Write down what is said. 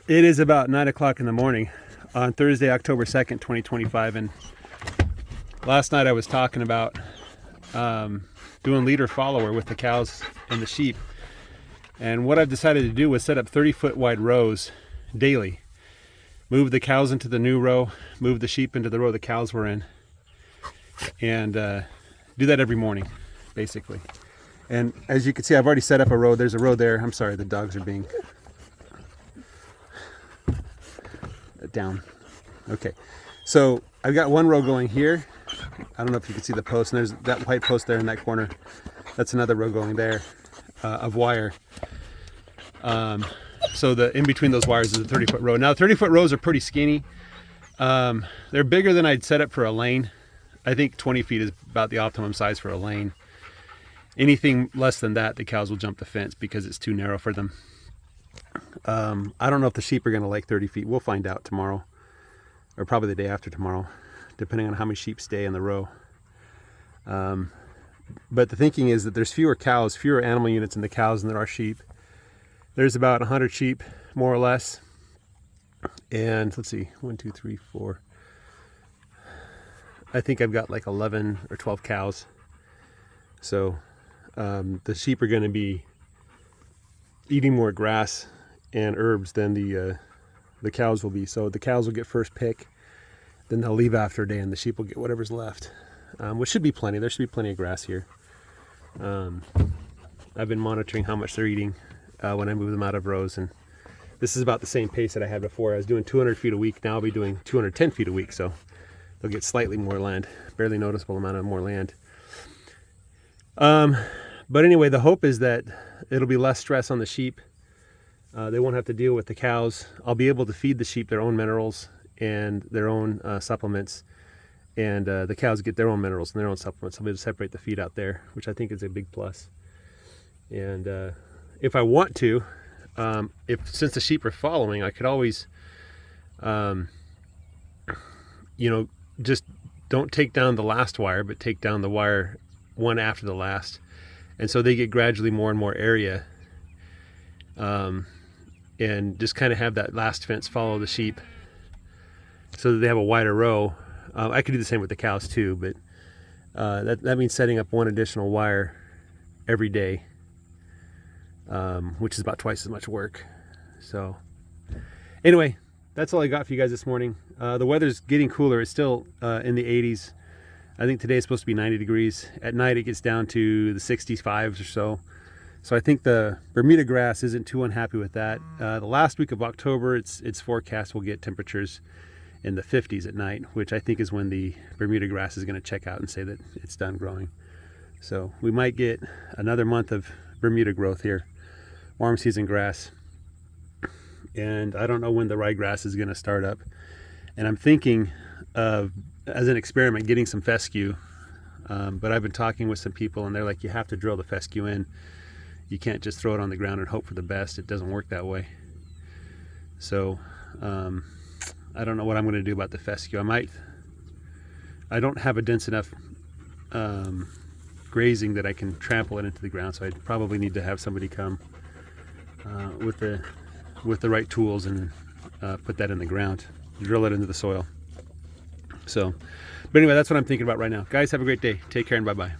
It is about 9 o'clock in the morning on Thursday, October 2nd, 2025. And last night I was talking about doing leader follower with the cows and the sheep. And what I've decided to do was set up 30-foot wide rows daily. Move the cows into the new row, move the sheep into the row the cows were in, and do that every morning, basically. And as you can see, I've already set up a row. There's a row there. I'm sorry, the dogs are being down. Okay, so I've got one row going here. I don't know if you can see the post, and there's that white post there in that corner. That's another row going there of wire. So the in between those wires is a 30-foot row. Now 30-foot rows are pretty skinny. They're bigger than I'd set up for a lane. I think 20 feet is about the optimum size for a lane. Anything less than that, the cows will jump the fence because it's too narrow for them. I don't know if the sheep are going to like 30 feet. We'll find out tomorrow, or probably the day after tomorrow, depending on how many sheep stay in the row. But the thinking is that there's fewer cows, fewer animal units in the cows than there are sheep. There's about 100 sheep, more or less. And let's see, 1, 2, 3, 4. I think I've got like 11 or 12 cows. So the sheep are going to be eating more grass and herbs than the cows will be. So the cows will get first pick, then they'll leave after a day, and the sheep will get whatever's left, which should be plenty. There should be plenty of grass here. I've been monitoring how much they're eating when I move them out of rows, and this is about the same pace that I had before. I was doing 200 feet a week. Now I'll be doing 210 feet a week, so they'll get slightly more land, barely noticeable amount of more land. But anyway, the hope is that it'll be less stress on the sheep. They won't have to deal with the cows. I'll be able to feed the sheep their own minerals and their own supplements, and the cows get their own minerals and their own supplements. I'll be able to separate the feed out there, which I think is a big plus. And if I want to, since the sheep are following, I could always, just don't take down the last wire, but take down the wire one after the last. And so they get gradually more and more area, and just kind of have that last fence follow the sheep so that they have a wider row. I could do the same with the cows too, but that means setting up one additional wire every day, which is about twice as much work. So anyway, that's all I got for you guys this morning. The weather's getting cooler. It's still in the 80s. I think today is supposed to be 90 degrees. At night it gets down to the 65s or so. So I think the Bermuda grass isn't too unhappy with that. The last week of October, it's forecast we'll get temperatures in the 50s at night, which I think is when the Bermuda grass is going to check out and say that it's done growing. So we might get another month of Bermuda growth here, warm season grass. And I don't know when the ryegrass is going to start up. And I'm thinking of, as an experiment, getting some fescue. But I've been talking with some people, and they're like, you have to drill the fescue in. You can't just throw it on the ground and hope for the best. It doesn't work that way. So I don't know what I'm going to do about the fescue. I don't have a dense enough grazing that I can trample it into the ground, so I probably need to have somebody come with the right tools and put that in the ground, drill it into the soil. So, but anyway, that's what I'm thinking about right now. Guys, have a great day. Take care and bye-bye.